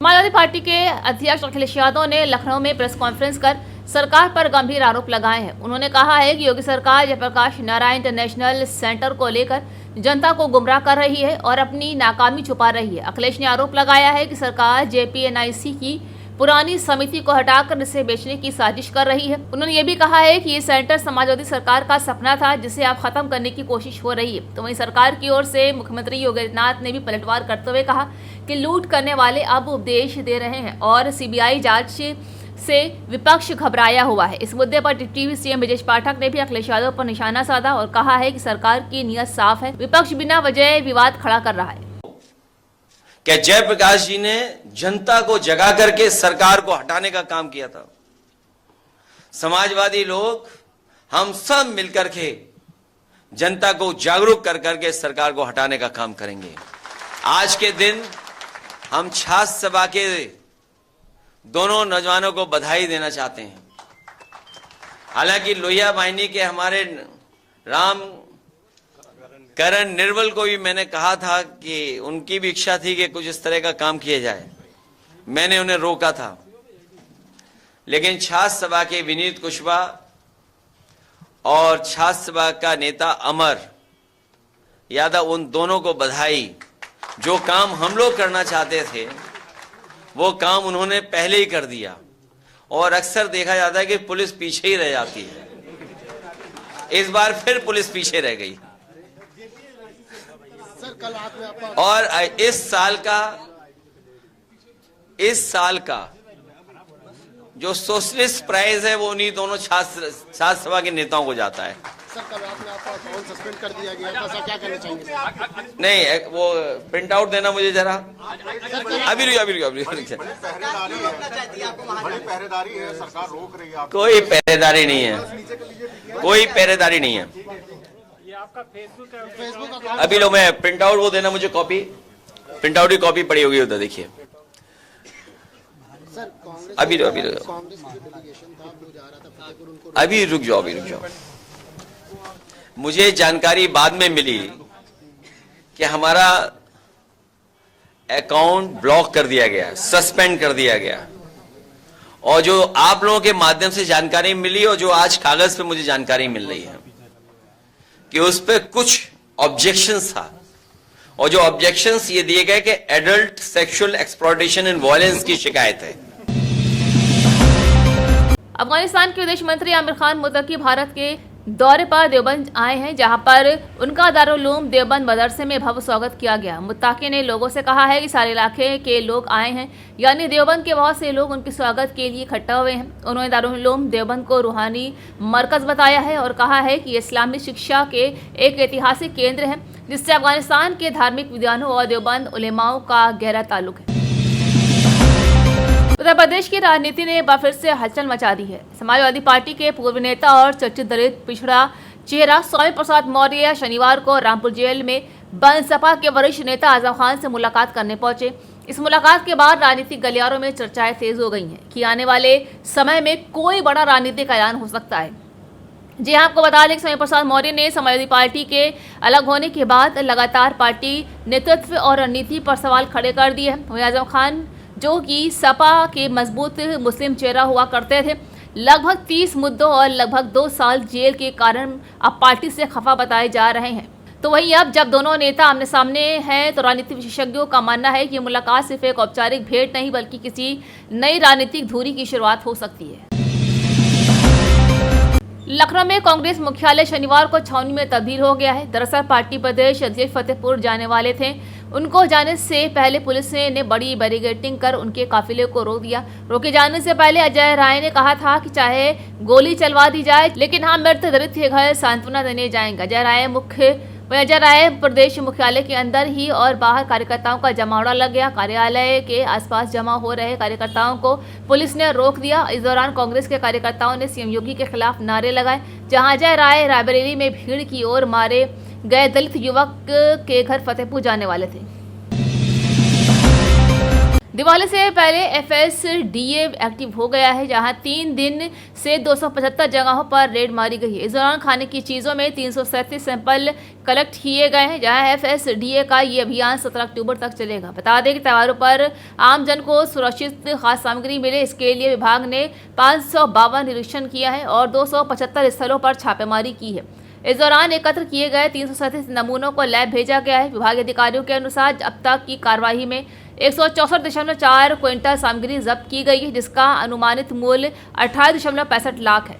Samajwadi party के अध्यक्ष अखिलेश यादव ने लखनऊ में प्रेस कॉन्फ्रेंस कर सरकार पर गंभीर आरोप लगाए हैं। उन्होंने कहा है कि योगी सरकार जयप्रकाश नारायण इंटरनेशनल सेंटर को लेकर जनता को गुमराह कर रही है और अपनी नाकामी छुपा रही है। अखिलेश ने आरोप लगाया है कि सरकार जेपीएनआईसी की पुरानी समिति को हटाकर इसे बेचने की साजिश कर रही है। उन्होंने ये भी कहा है कि ये सेंटर समाजवादी सरकार का सपना था जिसे आप खत्म करने की कोशिश हो रही है। तो वहीं सरकार की ओर से मुख्यमंत्री योगी आदित्यनाथ ने भी पलटवार करते हुए कहा कि लूट करने वाले अब उपदेश दे रहे हैं और सीबीआई जांच से विपक्ष घबराया हुआ है। इस मुद्दे पर टीवी सीएम ब्रजेश पाठक ने भी अखिलेश यादव पर निशाना साधा और कहा है कि सरकार की नीयत साफ है, विपक्ष बिना वजह विवाद खड़ा कर रहा है। क्या जयप्रकाश जी ने जनता को जगा करके सरकार को हटाने का काम किया था। समाजवादी लोग हम सब मिलकर के जनता को जागरूक कर करके सरकार को हटाने का काम करेंगे। आज के दिन हम छात्र सभा के दोनों नौजवानों को बधाई देना चाहते हैं। हालांकि लोहिया वाहिनी के हमारे राम करण निर्मल को भी मैंने कहा था कि उनकी भी इच्छा थी कि कुछ इस तरह का काम किया जाए, मैंने उन्हें रोका था। लेकिन छात्र सभा के विनीत कुशवाहा और छात्र सभा का नेता अमर यादव, उन दोनों को बधाई। जो काम हम लोग करना चाहते थे वो काम उन्होंने पहले ही कर दिया। और अक्सर देखा जाता है कि पुलिस पीछे ही रह जाती है, इस बार फिर पुलिस पीछे रह गई। और इस साल का जो सोशलिस्ट प्राइज है वो उन्हीं दोनों छात्र सभा के नेताओं को जाता है। सर, कल रात में आपका अकाउंट सस्पेंड कर दिया गया था, सर क्या कहना चाहेंगे? नहीं, वो प्रिंट आउट देना मुझे जरा। अभी पहरेदारी है, सरकार रोक रही है। कोई पहरेदारी नहीं है, कोई पहरेदारी नहीं है। फेसबुक अभी लो, मैं प्रिंट आउट वो देना मुझे, कॉपी प्रिंट आउट की कॉपी पड़ी होगी उधर, देखिए। अभी रुक जाओ। मुझे जानकारी बाद में मिली कि हमारा अकाउंट ब्लॉक कर दिया गया, सस्पेंड कर दिया गया। और जो आप लोगों के माध्यम से जानकारी मिली और जो आज कागज पे मुझे जानकारी मिल रही है कि उस पे कुछ ऑब्जेक्शंस था। और जो ऑब्जेक्शंस ये दिए गए कि adult sexual exploitation and violence की शिकायत है। अफगानिस्तान के विदेश मंत्री आमिर खान मुत्तकी भारत के दौरे पर देवबंद आए हैं, जहां पर उनका दारुल उलूम देवबंद मदरसे में भव्य स्वागत किया गया। मुत्तकी ने लोगों से कहा है कि सारे इलाके के लोग आए हैं, यानी देवबंद के बहुत से लोग उनके स्वागत के लिए इकट्ठा हुए हैं। उन्होंने दारुल उलूम देवबंद को रूहानी मरकज बताया है और कहा है कि इस्लामी शिक्षा के एक ऐतिहासिक केंद्र है जिससे अफगानिस्तान के धार्मिक विद्वानों और देवबंद उलेमाओं का गहरा ताल्लुक है। उत्तर प्रदेश की राजनीति ने एक बार फिर से हलचल मचा दी है। समाजवादी पार्टी के पूर्व नेता और चर्चित दलित पिछड़ा चेहरा स्वामी प्रसाद मौर्य शनिवार को रामपुर जेल में बंद सपा के वरिष्ठ नेता आजम खान से मुलाकात करने पहुंचे। इस मुलाकात के बाद राजनीतिक गलियारों में चर्चाएं तेज हो गई हैं कि आने वाले समय में कोई बड़ा राजनीतिक ऐलान हो सकता है। जी हाँ, आपको बता दें कि स्वामी प्रसाद मौर्य ने समाजवादी पार्टी के अलग होने के बाद लगातार पार्टी नेतृत्व और रणनीति पर सवाल खड़े कर दिए हैं। वहीं आजम खान, जो कि सपा के मजबूत मुस्लिम चेहरा हुआ करते थे, लगभग 30 मुद्दों और लगभग 2 साल जेल के कारण अब पार्टी से खफा बताए जा रहे हैं। तो वहीं अब जब दोनों नेता आमने सामने हैं तो राजनीतिक विशेषज्ञों का मानना है कि ये मुलाकात सिर्फ एक औपचारिक भेंट नहीं बल्कि किसी नई राजनीतिक धुरी की शुरुआत हो सकती है। लखनऊ में कांग्रेस मुख्यालय शनिवार को छावनी में तब्दील हो गया है। दरअसल पार्टी प्रदेश अध्यक्ष फतेहपुर जाने वाले थे। उनको जाने से पहले पुलिस ने बड़ी बैरिकेडिंग कर उनके काफिले को रोक दिया। रोके जाने से पहले अजय राय ने कहा था कि चाहे गोली चलवा दी जाए लेकिन हम मृत दलित के घर सांत्वना देने जाएंगे। अजय राय प्रदेश मुख्यालय के अंदर ही और बाहर कार्यकर्ताओं का जमावड़ा लग गया। कार्यालय के आसपास जमा हो रहे कार्यकर्ताओं को पुलिस ने रोक दिया। इस दौरान कांग्रेस के कार्यकर्ताओं ने सीएम योगी के खिलाफ नारे लगाए। जहां अजय राय रायबरेली में भीड़ की ओर मारे गए दलित युवक के घर फतेहपुर जाने वाले थे। दिवाली से पहले FSDA एक्टिव हो गया है, जहां 3 दिन से 275 जगहों पर रेड मारी गई है। इस दौरान खाने की चीजों में 337 सैंपल कलेक्ट किए गए हैं, जहां FSDA का ये अभियान 17 अक्टूबर तक चलेगा। बता दें कि त्योहारों पर आमजन को सुरक्षित खाद्य सामग्री मिले, इसके लिए विभाग ने 552 निरीक्षण किया है और 275 स्थलों पर छापेमारी की है। इस दौरान एकत्र किए गए 337 नमूनों को लैब भेजा गया है। विभागीय अधिकारियों के अनुसार अब तक की कार्रवाई में 164.4 क्विंटल सामग्री जब्त की गई है, जिसका अनुमानित मूल्य 28.65 लाख है।